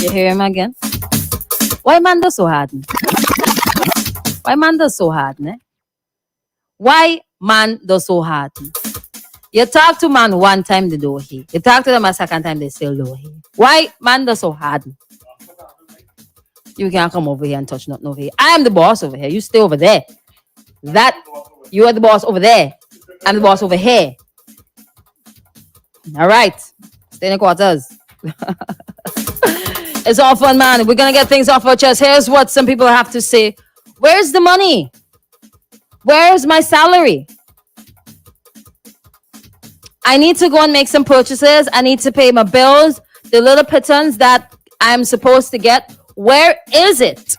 You hear him again? Why man does so hard? Why man does so hard, ne? Why man does so hard? You talk to man one time, they don't hear. You talk to them a second time, they still don't hear. Why man does so hard? You can't come over here and touch nothing over here. I am the boss over here. You stay over there. That you are the boss over there. I'm the boss over here. All right. Stay in the quarters. It's all fun, man. We're gonna get things off our chest. Here's what some people have to say. Where's the money? Where's my salary? I need to go and make some purchases. I need to pay my bills. The little pittance that I'm supposed to get. Where is it?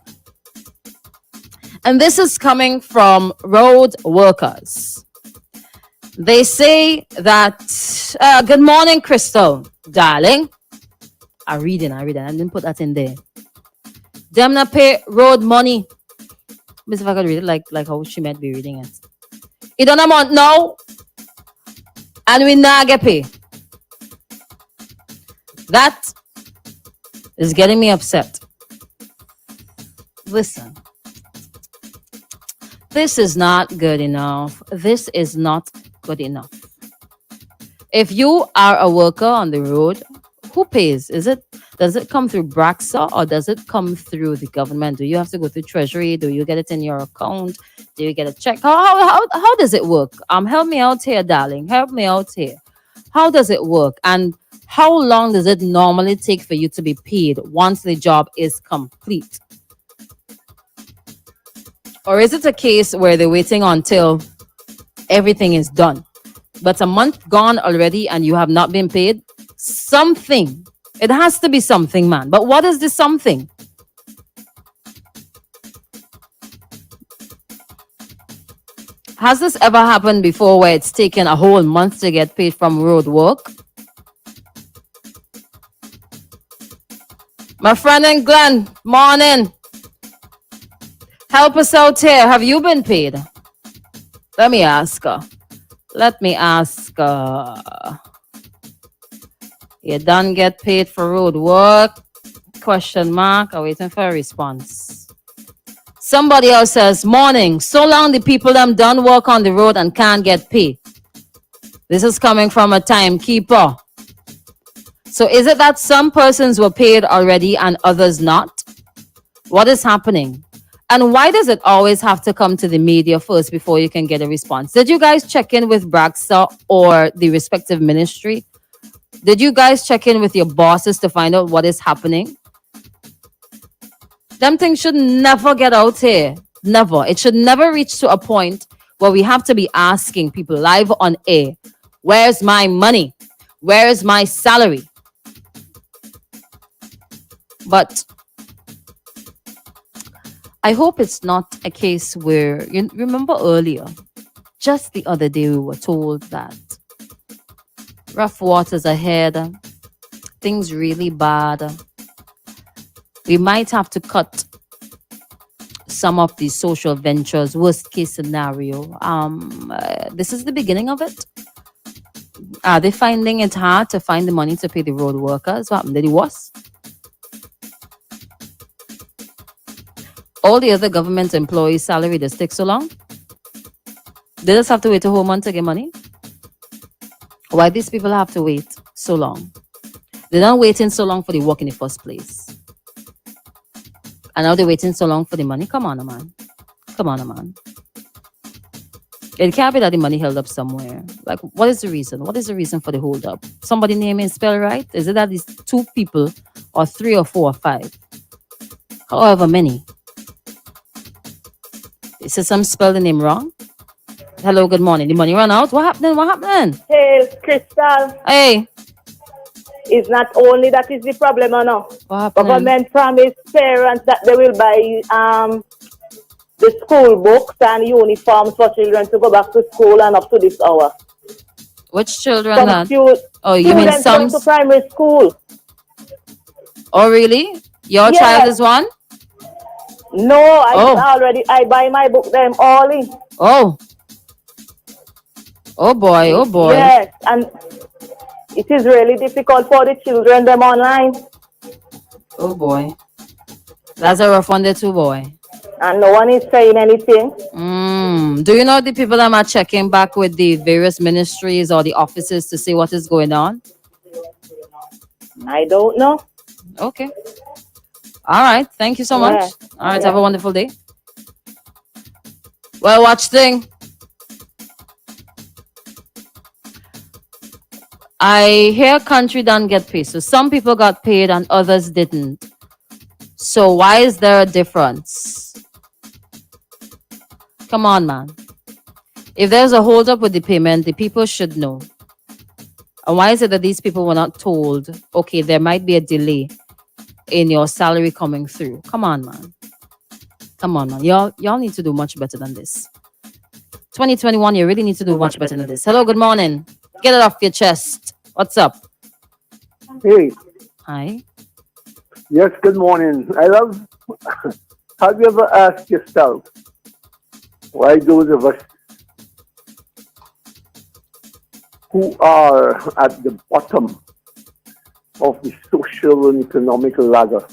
And this is coming from road workers. They say that, good morning, Crystal, darling. I read it. I didn't put that in there. Them not pay road money. Miss if I could read it like how she might be reading it. It don't amount now. And we not get paid. That is getting me upset. Listen. This is not good enough. This is not good enough. If you are a worker on the road, who pays? Does it come through Braxa or does it come through the government? Do you have to go through Treasury? Do you get it in your account? Do you get a check? How does it work? Help me out here, darling. Help me out here. How does it work? And how long does it normally take for you to be paid once the job is complete? Or is it a case where they're waiting until everything is done? But a month gone already and you have not been paid? Something. It has to be something, man. But what is this something? Has this ever happened before where it's taken a whole month to get paid from road work? My friend in Glen, morning. Help us out here. Have you been paid? Let me ask her. You done get paid for road work? Question mark. I'm waiting for a response. Somebody else says, morning. So long the people them done work on the road and can't get paid. This is coming from a timekeeper. So is it that some persons were paid already and others not? What is happening? And why does it always have to come to the media first before you can get a response? Did you guys check in with Braxa or the respective ministry? Did you guys check in with your bosses to find out what is happening? Them things should never get out here. Never. It should never reach to a point where we have to be asking people live on air, where's my money? Where's my salary? But I hope it's not a case where, you remember earlier, just the other day we were told that rough waters ahead, things really bad. We might have to cut some of these social ventures, worst case scenario. This is the beginning of it. Are they finding it hard to find the money to pay the road workers? What happened? Did it worse? All the other government employees' salary does take so long? They just have to wait a whole month to get money? Why these people have to wait so long? They're not waiting so long for the work in the first place. And now they're waiting so long for the money? Come on, man. It can't be that the money held up somewhere. Like, what is the reason? What is the reason for the hold up? Somebody name and spell right? Is it that these 2 people or 3 or 4 or 5? However many. Is it some spell the name wrong? Hello, good morning. The money run out? What happening? Hey, Crystal. Hey. It's not only that is the problem, no. What happened? Government promised parents that they will buy the school books and uniforms for children to go back to school and up to this hour. Which children? Oh, you mean some going to primary school? Oh, really? Your child is one? No, I buy my book them all in. Oh boy. Yes, and it is really difficult for the children them online. Oh boy. That's a rough one there too, boy. and no one is saying anything. Do you know the people that are checking back with the various ministries or the offices to see what is going on? I don't know. Okay. All right. Thank you so Yeah. much. All right. Have Yeah. a wonderful day. Well, watch thing. I hear country don't get paid. So some people got paid and others didn't. So why is there a difference? Come on, man. If there's a hold up with the payment, the people should know. And why is it that these people were not told, okay, there might be a delay in your salary coming through? Come on, man. Come on, man. Y'all need to do much better than this. 2021, you really need to do much better than this. Hello, good morning. Get it off your chest. What's up? Hey, Hi. yes, good morning. Have you ever asked yourself why those of us who are at the bottom of the social and economic ladder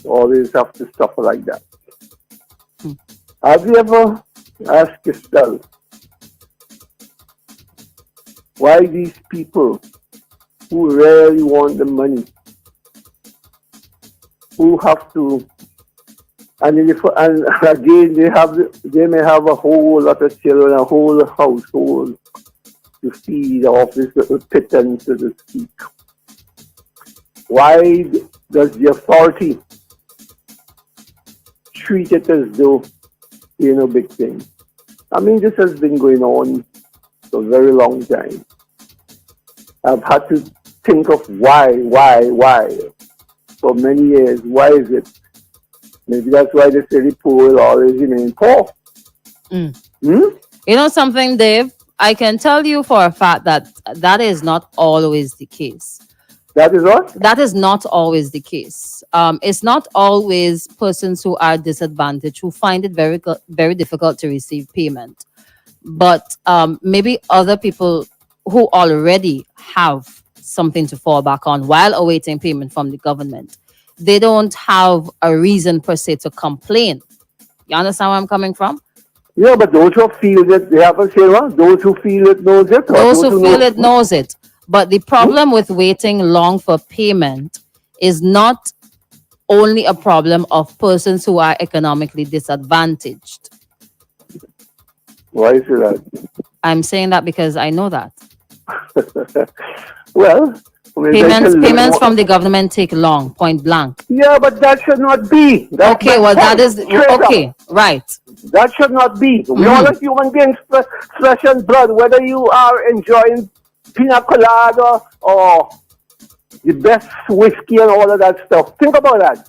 always have to suffer like that? Have you ever asked yourself why these people who really want the money, who have to, and again they may have a whole lot of children, a whole household to feed off this little pittance, so to speak. Why does the authority treat it as though you know big thing? I mean, this has been going on for a very long time. I've had to think of why for many years. Why is it? Maybe that's why they say the poor will always remain poor. You know something, Dave? I can tell you for a fact that that is not always the case. That is what? That is not always the case. It's not always persons who are disadvantaged who find it very difficult to receive payment. But maybe other people who already have something to fall back on while awaiting payment from the government, they don't have a reason per se to complain. You understand where I'm coming from? Yeah, but those who feel it, they haven't said what? Those who feel it knows it. Those who feel it knows it. But the problem with waiting long for payment is not only a problem of persons who are economically disadvantaged. Why is that? I'm saying that because I know that. Well, I mean, Payments from the government take long, point blank. Yeah, but that should not be. Okay, well, that is okay, right. That should not be. We all are human beings, flesh and blood. Whether you are enjoying pina colada or the best whiskey and all of that stuff, think about that.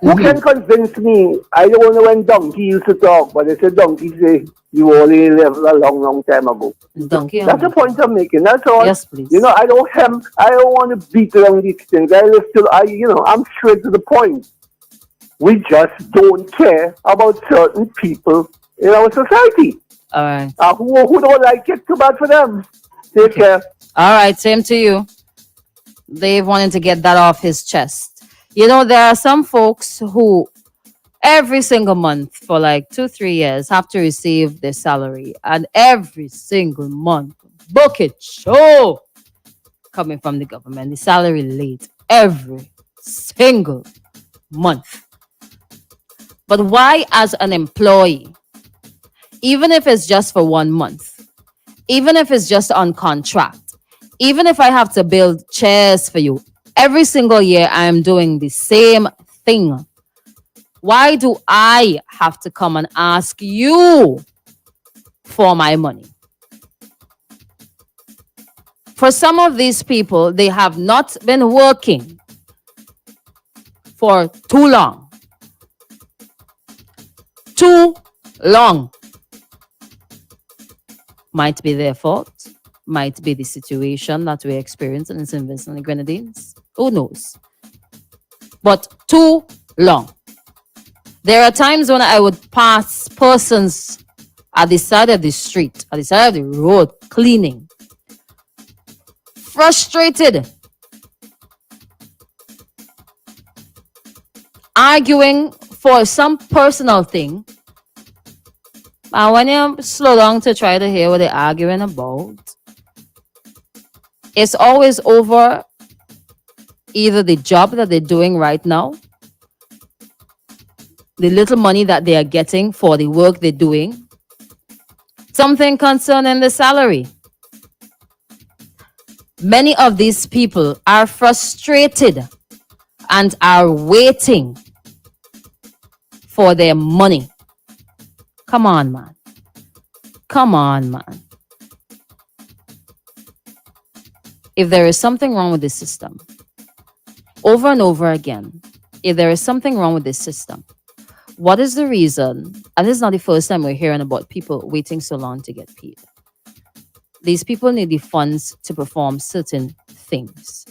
Who can convince me? I don't know when donkey used to talk, but they said donkey say you only lived a long time ago. Donkey. That's the point I'm making. That's all. Yes, please. You know, I don't want to beat around these things. I'm straight to the point. We just don't care about certain people in our society. All right. Who don't like it, too bad for them. Take care. All right, same to you. Dave wanted to get that off his chest. You know, there are some folks who every single month for like 2-3 years have to receive their salary, and every single month, bucket show coming from the government, the salary late every single month. But why, as an employee, even if it's just for 1 month, even if it's just on contract, even if I have to build chairs for you, every single year I am doing the same thing. Why do I have to come and ask you for my money? For some of these people, they have not been working for too long. Too long. Might be their fault. Might be the situation that we're experiencing in St. Vincent and the Grenadines. Who knows? But too long. There are times when I would pass persons at the side of the street, at the side of the road, cleaning. Frustrated. arguing for some personal thing, and when you slow down to try to hear what they're arguing about, it's always over either the job that they're doing right now, the little money that they are getting for the work they're doing, something concerning the salary. Many of these people are frustrated and are waiting for their money. Come on, man. Come on, man. If there is something wrong with this system, over and over again, if there is something wrong with this system, what is the reason? And this is not the first time we're hearing about people waiting so long to get paid. These people need the funds to perform certain things,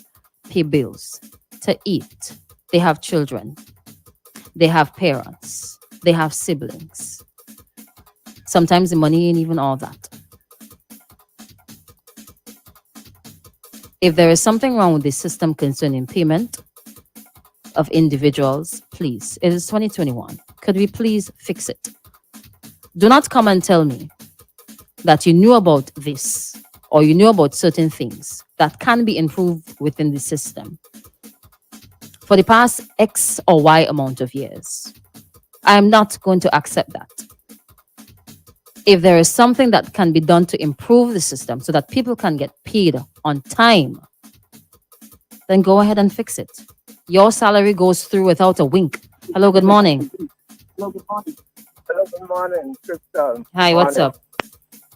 pay bills, to eat. They have children. They have parents. They have siblings. Sometimes the money ain't even all that. If there is something wrong with the system concerning payment of individuals, please, it is 2021. Could we please fix it? Do not come and tell me that you knew about this or you knew about certain things that can be improved within the system for the past X or Y amount of years. I am not going to accept that. If there is something that can be done to improve the system so that people can get paid on time, then go ahead and fix it. Your salary goes through without a wink. Hello, good morning. Hello, good morning, Crystal. Hi, what's up?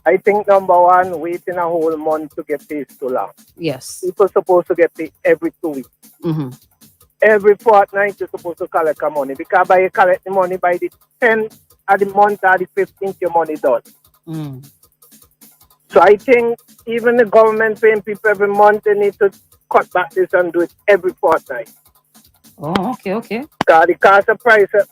I think number one, waiting a whole month to get paid is too long. Yes. People supposed to get paid every 2 weeks. Mm-hmm. Every fortnight you're supposed to collect the money. Because by you collect the money by the 10th of the month or the 15th, your money done. Mm. So I think even the government paying people every month, they need to cut back this and do it every fortnight. Oh, okay. Because the cost of price of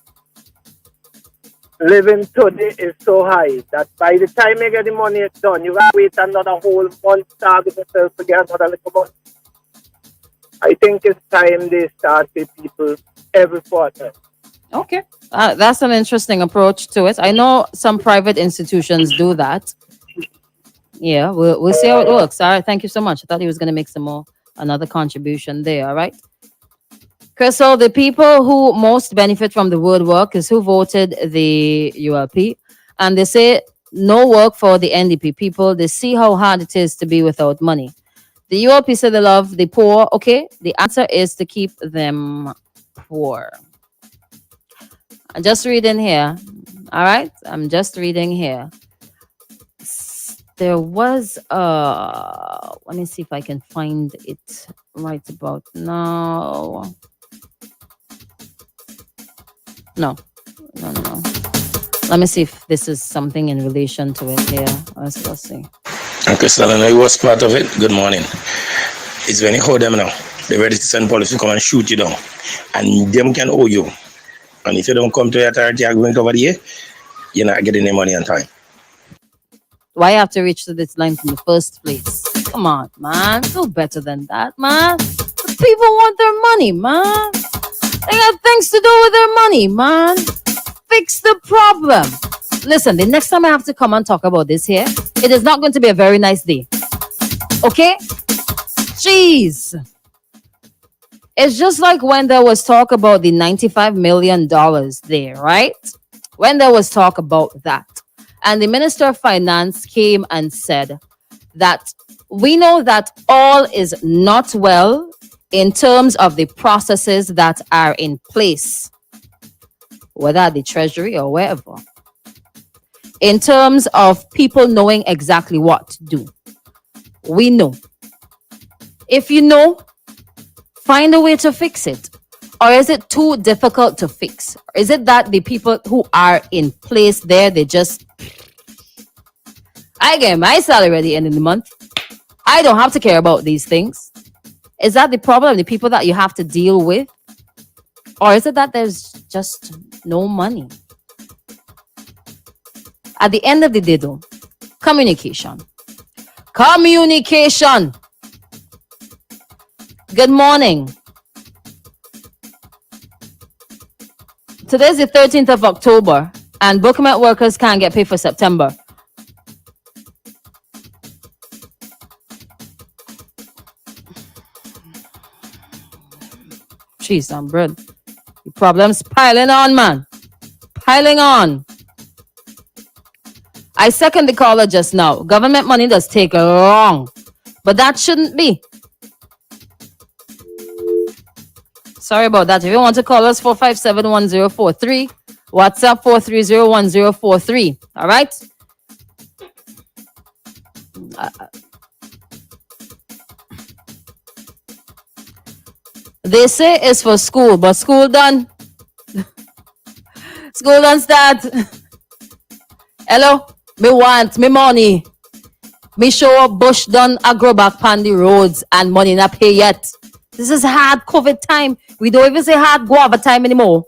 living today is so high that by the time you get the money done, you have to wait another whole month starving yourself to get another little money. I think it's time they start with people every fortnight. Okay. That's an interesting approach to it. I know some private institutions do that. Yeah, we'll see how it works. All right, thank you so much. I thought he was going to make another contribution there. All right. Crystal, the people who most benefit from the word work is who voted the ULP. And they say no work for the NDP people. They see how hard it is to be without money. The ULP said they love the poor. Okay, the answer is to keep them poor. I'm just reading here. All right, I'm just reading here. There was let me see if I can find it right about now. No. Let me see if this is something in relation to it here. Let's see. Crystal, I know you was part of it. Good morning. It's when you hold them now. They're ready to send police to come and shoot you down. And them can owe you. And if you don't come to the authority agreement over here, you're not getting any money on time. Why you have to reach to this line from the first place? Come on, man. Do better than that, man. The people want their money, man. They got things to do with their money, man. Fix the problem. Listen, the next time I have to come and talk about this here, it is not going to be a very nice day. Okay? Jeez. It's just like when there was talk about the $95 million there, right? When there was talk about that. And the Minister of Finance came and said that we know that all is not well in terms of the processes that are in place, whether at the Treasury or wherever, in terms of people knowing exactly what to do. We know. If you know, find a way to fix it. Or is it too difficult to fix? Or is it that the people who are in place there, they just... I get my salary at the end of the month. I don't have to care about these things. Is that the problem, the people that you have to deal with? Or is it that there's just no money? At the end of the day, though, communication. Communication. Good morning. today's the 13th of October, and Bookmet workers can't get paid for September. Jeez, I'm bread. The problem's piling on, man. Piling on. I second the caller just now. Government money does take long, but that shouldn't be. Sorry about that. If you want to call us, 457-1043. WhatsApp 430-1043. All right? They say it's for school, but school done. School done start. Hello? Me want me money. Me show Bush done agro back on the roads and money not pay yet. This is hard COVID time. We don't even say hard guava time anymore.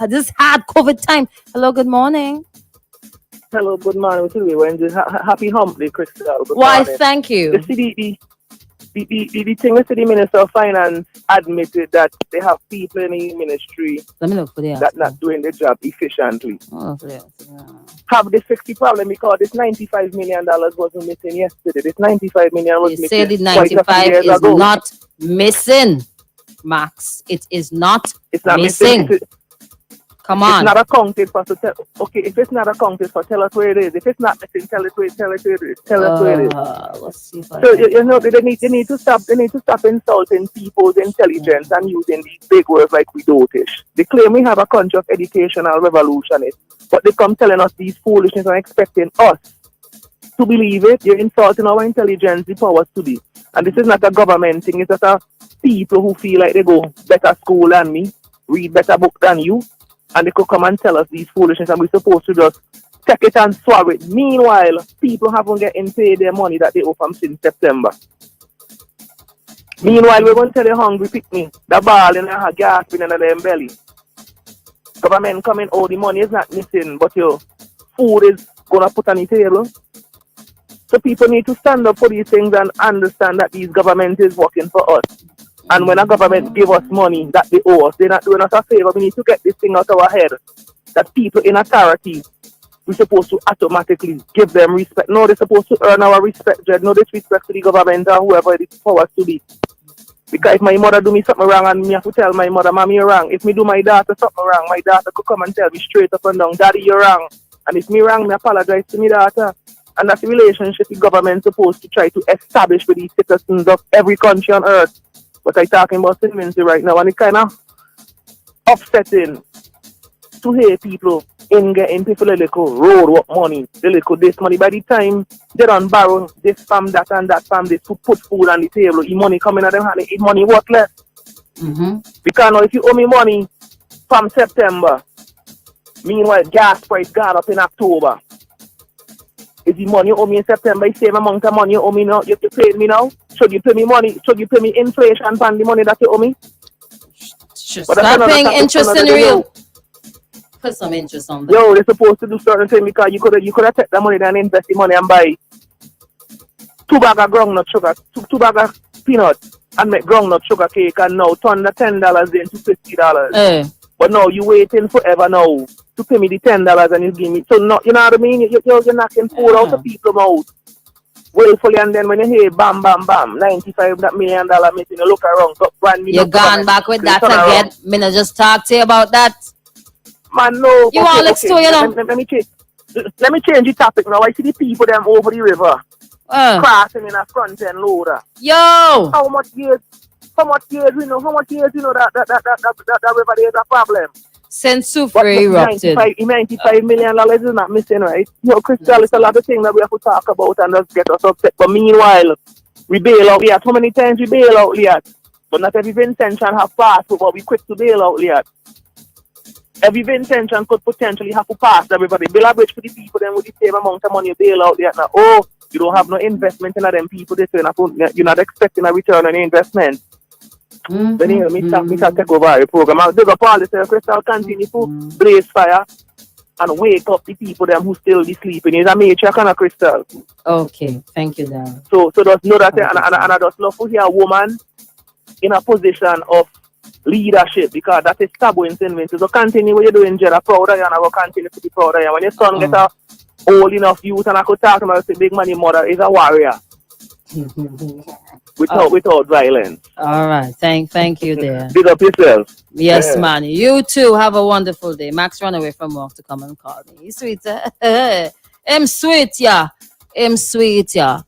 This is hard COVID time. Hello, good morning. Hello, good morning. Happy hump day, Crystal. Good Why, morning. thank you. The thing is, the Minister of Finance admitted that they have people in the ministry Let me look for the that not doing the job efficiently. Oh, yeah. Have the 60 problem because this $95 million wasn't missing yesterday. This $95 million was They missing say the quite a few 95 years is ago. not missing, Max. It is not It's not missing. Come It's on. not accounted for. So okay, if it's not accounted for, tell us where it is. If it's not missing, tell us where it is. Tell us where it is. Let's see if I So can- you know they need to stop insulting people's intelligence and using these big words like we dotish. They claim we have a country of educational revolutionists, but they come telling us these foolishness and expecting us to believe it. You're insulting our intelligence, the powers to be. And this is not a government thing, it's just a people who feel like they go better school than me, read better book than you, and they could come and tell us these foolishness and we're supposed to just take it and swallow it. Meanwhile, people haven't getting paid their money that they owe from since September. Meanwhile, we're going to tell the hungry picnic, the ball in a gasping in their belly. Government coming, oh, the money is not missing, but your food is going to put on the table. So people need to stand up for these things and understand that these government is working for us. And when a government give us money that they owe us, they're not doing us a favor. We need to get this thing out of our head. That people in authority, we're supposed to automatically give them respect. No, they're supposed to earn our respect, Jed. No disrespect to the government or whoever it is powers to be. Because if my mother do me something wrong and me have to tell my mother, Mommy, you're wrong. If me do my daughter something wrong, my daughter could come and tell me straight up and down, Daddy, you're wrong. And if me wrong, me apologize to my daughter. And that's the relationship the government supposed to try to establish with these citizens of every country on earth. But I'm talking about St. Vincent right now, and it's kind of upsetting to hear people in getting people the little road work money, the little this money. By the time they don't borrow this from that and that from this to put food on the table, the money coming at them hand, the money worthless. Because now if you owe me money from September, meanwhile gas price gone up in October. If the money you owe me in September, the same amount of money you owe me now, you pay me now. Should you pay me money? Should you pay me inflation on the money that you owe me? Start paying interest in real. Put some interest on that. Yo, they're supposed to do certain things because you could have taken the money and invest the money and buy 2 bags of groundnut sugar, two bags of peanuts and make groundnut sugar cake and now turn the $10 into $50. Eh. But now you waiting forever now to pay me the $10 and you give me. So no, you know what I mean? You're knocking food out of people's mouth. Willfully, and then when you hear bam, bam, bam, $95 million missing, you look around, got brand new. You're gone back with that again. Me not just talk to you about that. Man, no. You want let's do, you know. Let me change the topic now. I see the people them over the river crossing in a front end loader. Yo! How much years we know that river there is a problem. Since But Sufre erupted. $95 million is not missing, right? Yo, Crystal, it's a lot of things that we have to talk about and just get us upset. But meanwhile, we bail out Liat. How many times we bail out Liat? But not every intention have passed, but we quick to bail out Liat. Every intention could potentially have to pass everybody. Bail a bridge for the people then with the same amount of money you bail out Liat. Now, oh, you don't have no investment in them people. You're not expecting a return on investment. Then you me take over the program. I'll dig up all this Crystal continue to blaze fire and wake up the people them who still be sleeping. It's a major kind of Crystal. Okay, thank you, Darren. So just know that and I just love to hear a woman in a position of leadership, because that is Sabo in St. Vincent. So continue what you're doing, Jada. Proud of you, and I will continue to be proud of you. When your son gets a old enough youth, and I could talk to him, I say, big money mother is a warrior. Without violence. All right. Thank you there. Big up yourself. Yes, Yeah. man. You too. Have a wonderful day. Max run away from work to come and call me. He's sweet. I'm sweet, yeah. I'm sweet, yeah.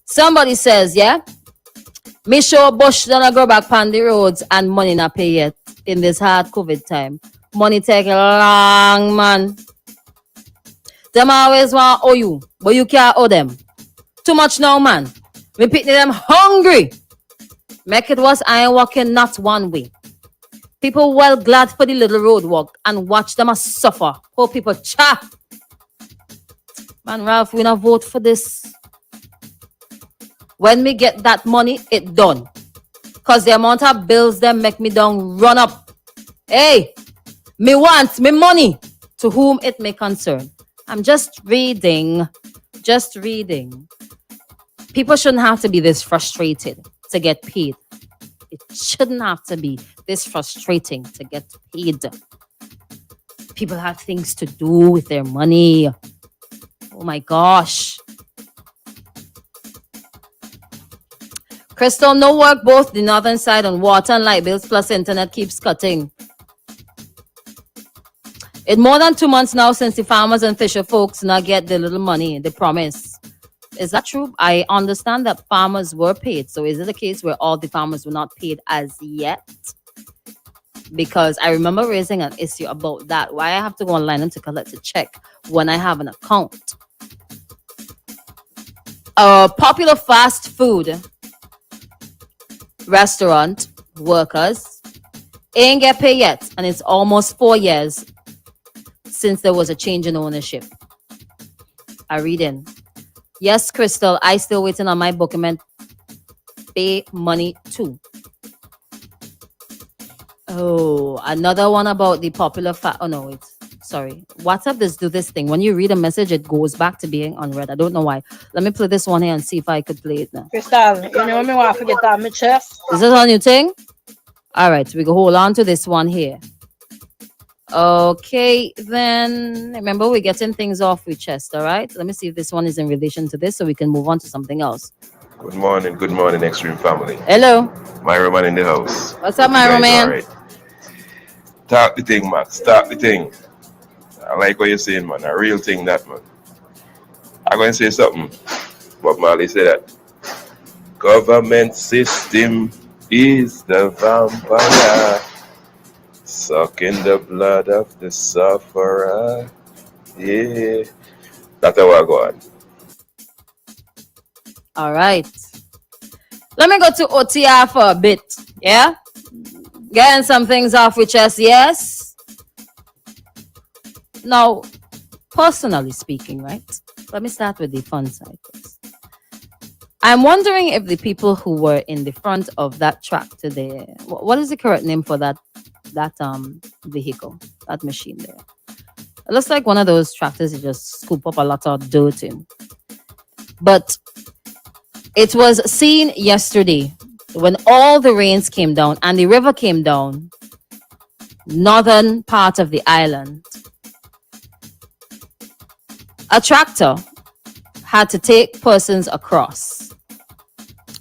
Somebody says, yeah. Me sure Bush gonna go back on the roads and money not pay yet in this hard COVID time. Money take long, man. Them always want owe you, but you can't owe them. Too much now, man. We picking them hungry. Make it worse, I ain't walking not one way. People well glad for the little road walk and watch them a suffer. Poor people cha. Man, Ralph, we not vote for this. When me get that money, it done. Cause the amount of bills them make me down run up. Hey, me want me money to whom it may concern. I'm just reading. Just reading. People shouldn't have to be this frustrated to get paid. It shouldn't have to be this frustrating to get paid. People have things to do with their money. Oh my gosh. Crystal, no work both the northern side on water and light bills plus internet keeps cutting. It's more than 2 months now since the farmers and fisher folks not get the little money they promise. Is that true? I understand that farmers were paid. So is it a case where all the farmers were not paid as yet? Because I remember raising an issue about that. Why I have to go online and to collect a check when I have an account. A popular fast food restaurant workers ain't get paid yet. And it's almost 4 years since there was a change in ownership. I read in. Yes, Crystal, I still waiting on my document. Pay money too. Oh, another one about the popular oh no, wait. Sorry. WhatsApp does do this thing. When you read a message, it goes back to being unread. I don't know why. Let me play this one here and see if I could play it now. Crystal, you know me want to forget on my chest. Is this a new thing? All right, we go hold on to this one here. Okay, then remember we're getting things off with chest, all right? Let me see if this one is in relation to this so we can move on to something else. Good morning, Extreme family. Hello. Myra man in the house. What's up, Myra man? All right. Talk the thing, Max. Talk the thing. I like what you're saying, man. A real thing, that, man. I'm going to say something. Bob Marley said that. Government system is the vampire, sucking the blood of the sufferer. Yeah. That's how I go on. All right. Let me go to OTR for a bit. Yeah? Getting some things off with chest, yes? Now, personally speaking, right? Let me start with the fun side first. I'm wondering if the people who were in the front of that tractor there, what is the correct name for that vehicle, that machine there? It looks like one of those tractors you just scoop up a lot of dirt in. But it was seen yesterday when all the rains came down and the river came down, northern part of the island. A tractor had to take persons across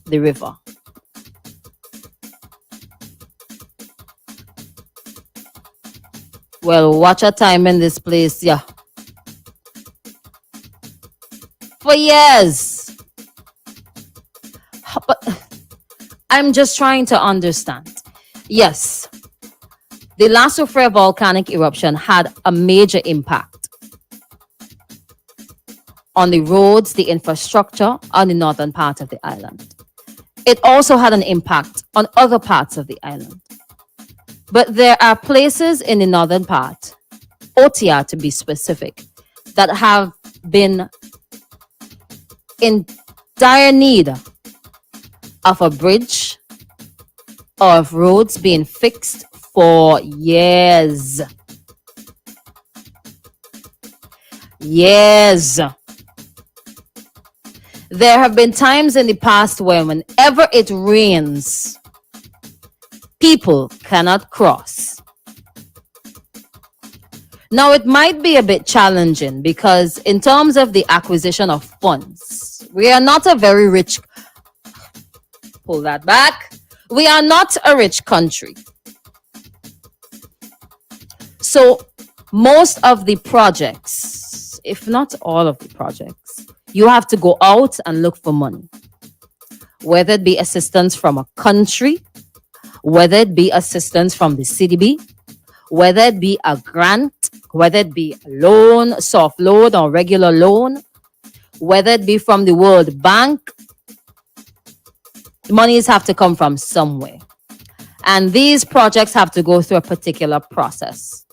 the river. Well, watch our time in this place, yeah. For years. But I'm just trying to understand. Yes, the La Soufrière volcanic eruption had a major impact on the roads, the infrastructure on the northern part of the island. It also had an impact on other parts of the island. But there are places in the northern part, OTR to be specific, that have been in dire need of a bridge or of roads being fixed for years. Years. There have been times in the past where whenever it rains, people cannot cross. Now, it might be a bit challenging because in terms of the acquisition of funds, we are not a very rich, pull that back, we are not a rich country. So most of the projects, if not all of the projects, you have to go out and look for money, whether it be assistance from a country, whether it be assistance from the CDB, whether it be a grant, whether it be a loan, soft loan or regular loan, whether it be from the World Bank, the monies have to come from somewhere. And these projects have to go through a particular process.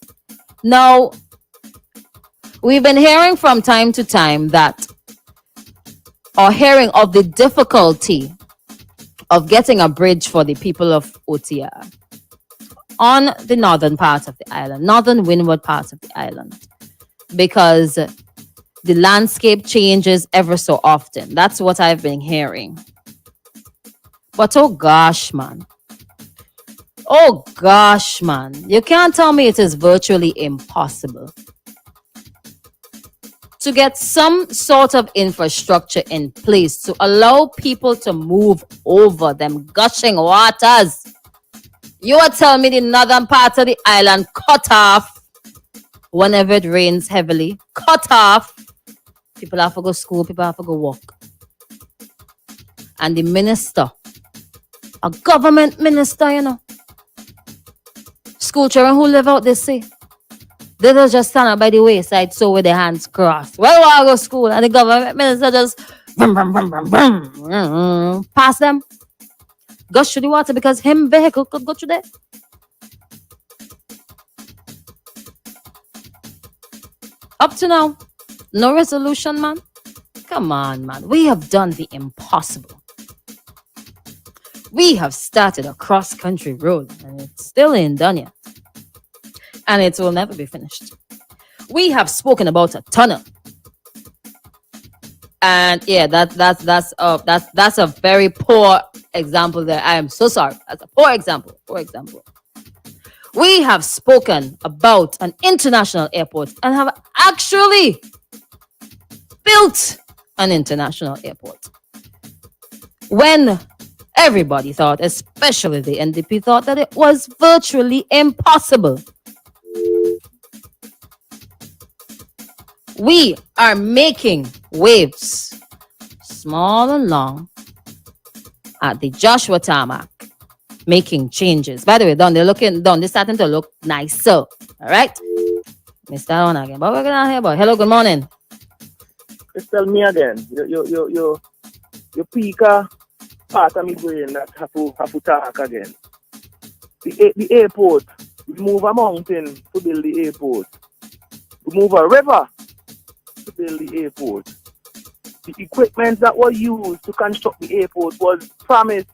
Now, we've been hearing from time to time that, or hearing of the difficulty of getting a bridge for the people of OTR on the northern part of the island, northern windward part of the island, because the landscape changes ever so often. That's what I've been hearing. But oh gosh, man. Oh gosh, man. You can't tell me it is virtually impossible to get some sort of infrastructure in place to allow people to move over them gushing waters. You are telling me the northern part of the island cut off whenever it rains heavily. Cut off. People have to go to school, people have to go work. And the minister, a government minister, you know, school children who live out this sea, they don't just stand up by the wayside so with their hands crossed. Well, I go to school and the government minister just pass them. Gush through the water because him vehicle could go through there. Up to now, no resolution, man. Come on, man. We have done the impossible. We have started a cross-country road and it still ain't done yet. And it will never be finished. We have spoken about a tunnel. And yeah, that's a very poor example there. I am so sorry. That's a poor example. We have spoken about an international airport and have actually built an international airport. When everybody thought, especially the NDP, thought that it was virtually impossible. We are making waves, small and long, at the Joshua Tarmac, making changes. By the way, they're starting to look nicer. All right? Mr. On again. But we're going to hear about. Hello, good morning. Just tell me again. You peak part of my brain that have to talk again. The airport, we move a mountain to build the airport. We move a river to build the airport. The equipment that was used to construct the airport was promised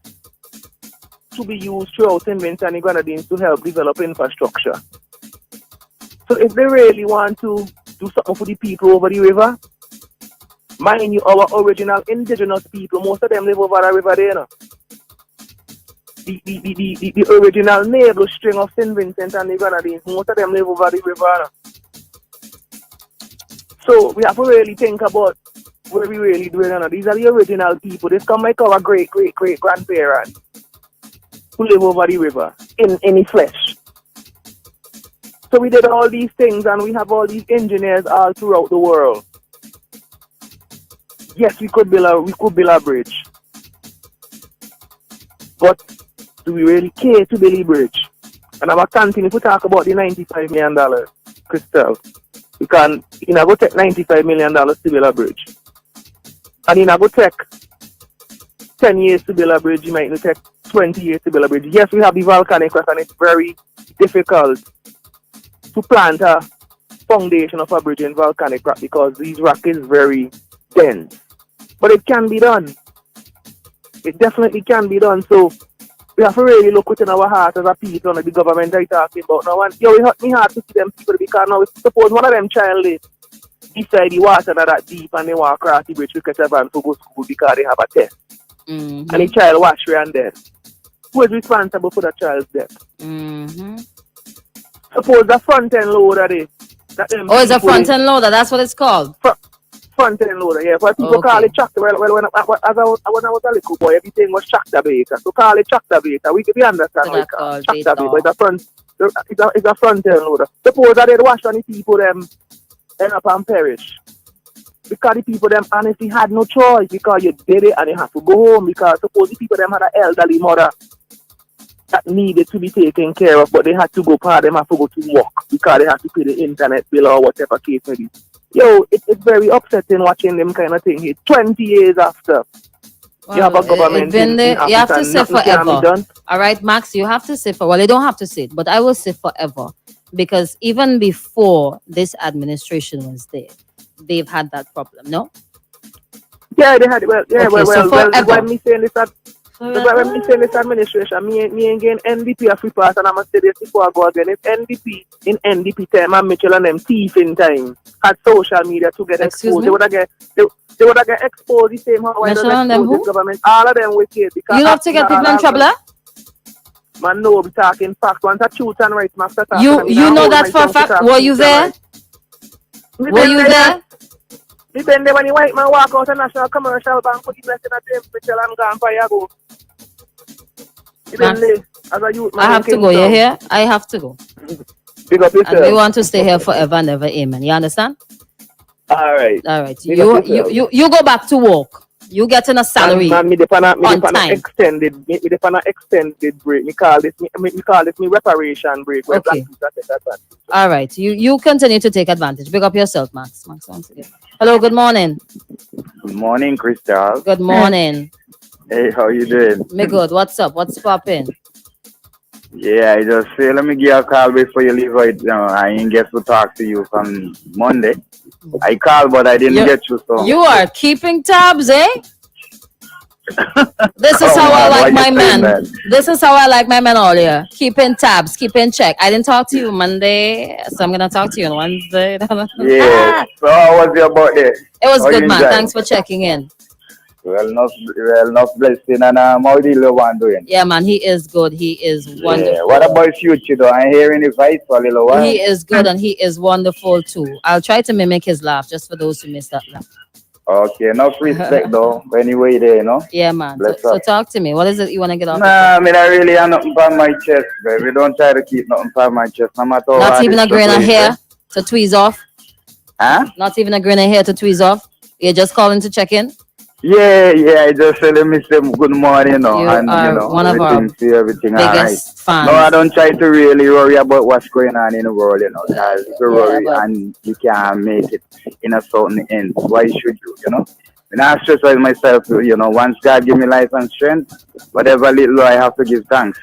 to be used throughout St. Vincent and Grenadines to help develop infrastructure. So if they really want to do something for the people over the river, mind you, our original indigenous people, most of them live over the river there. No? The original naval string of St. Vincent and the Grenadines, most of them live over the river. No? So we have to really think about what we really doing. No? These are the original people. This come like our great-great-great-grandparents who live over the river in the flesh. So we did all these things and we have all these engineers all throughout the world. Yes, we could build a bridge. But do we really care to build a bridge? And I'm going to continue to talk about the $95 million, Crystal. Because you're not going to take $95 million to build a bridge. And you're not going to take 10 years to build a bridge. You might not take 20 years to build a bridge. Yes, we have the volcanic rock and it's very difficult to plant a foundation of a bridge in volcanic rock because these rock is very dense. But it can be done. It definitely can be done. So we have to really look within our heart as a people and the government are talking about now. And it hurt me hard to see them people because now suppose one of them child live beside the water that deep and they walk across the bridge to catch a van to go to school because they have a test. Mm-hmm. And the child wash and dead. Who is responsible for the child's death? Mm-hmm. Suppose the front end loader there. Oh, it's a front end loader. That's what it's called. Front end loader, yeah. But people call it tractor. Well, when I was a little boy, everything was tractor breaker. So call it tractor breaker. We understand So what it that's called. called Tractor breaker. breaker. It's a front end loader. Suppose that they wash on the people them end up and perish. Because the people them honestly had no choice, because you did it and you have to go home. Because suppose the people them had an elderly mother that needed to be taken care of, but they had to go, part of them have to go to work because they had to pay the internet bill or whatever case may be. Yo, it's very upsetting watching them kind of thing here. 20 years after, you have a government you have to sit forever. Done. All right, Max, you have to sit for, well, you don't have to sit, but I will sit forever. Because even before this administration was there, they've had that problem, no? Yeah, they had it. Well, yeah, Okay, so forever. when me saying this, when me saying this administration, me ain't getting NDP a free pass, and I'm going to say this before I go again. If NDP, in NDP time, and Mitchell and them thief in time, had social media to get exposed, they would have get exposed the same how I Mitchell and them who? government. All of them wicked. You love to get people in trouble, eh? Man, no, we talking facts. Once I truth and right, master. You know that for a fact? Were you there? Were you there? Me been there when the white man walk out of National Commercial Bank, put the blessing at James Mitchell and gone for you go. Me been there as a youth man. I have to go. You hear? I have to go. Big up yourself. And we want to stay here forever and ever. Amen. You understand? All right. All right. Big up yourself. You go back to work. You getting a salary Man, me depend on time. extended break. Me call this me reparation break. where Okay. black people take advantage. All right. You continue to take advantage. Pick up yourself, Max. Max, once again. Hello. Good morning. Good morning, Crystal. Good morning. Hey, how you doing? Me good. What's up? What's popping? Yeah, I just say let me give you a call before you leave out. I ain't get to talk to you from Monday. I called, but I didn't get you. So You are keeping tabs, eh? This is how I like my man. This is how I like my man all year. Keeping tabs, keeping check. I didn't talk to you Monday, so I'm gonna talk to you on Wednesday. Yeah. So how was your birthday? It was How good, you man. enjoy? Thanks for checking in. Well, enough blessing, and how the little one doing? Yeah, man, he is good. He is wonderful. Yeah. What about future though? I'm hearing his voice for a little while. He is good and he is wonderful too. I'll try to mimic his laugh just for those who missed that laugh. Okay, enough respect though. Anyway, there, you know. Yeah, man. Bless So up. talk to me. What is it you want to get off? Nah, I mean, I really have nothing on my chest, baby. Don't try to keep nothing on my chest. No matter how Not hard even it's a grain of to hair to tweeze off. Huh? Not even a grain of hair to tweeze off. You're just calling to check in. Yeah, I just tell him good morning, You and are one of our everything all right. biggest fans. No, I don't try to really worry about what's going on in the world, because if you worry but- and you can't make it in a certain end, why should you, And I stress myself, once God give me life and strength, whatever little I have to give thanks,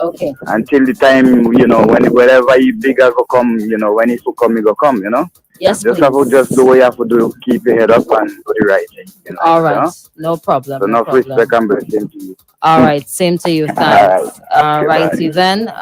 Okay. until the time, when wherever he bigger go come, when he will come, he go come, Yes, Just have to please. just do what you have to do, keep your head up and do the right thing. All right. No problem. So no enough problem. respect and blessing to you. All right. Same to you. Thanks. All righty then.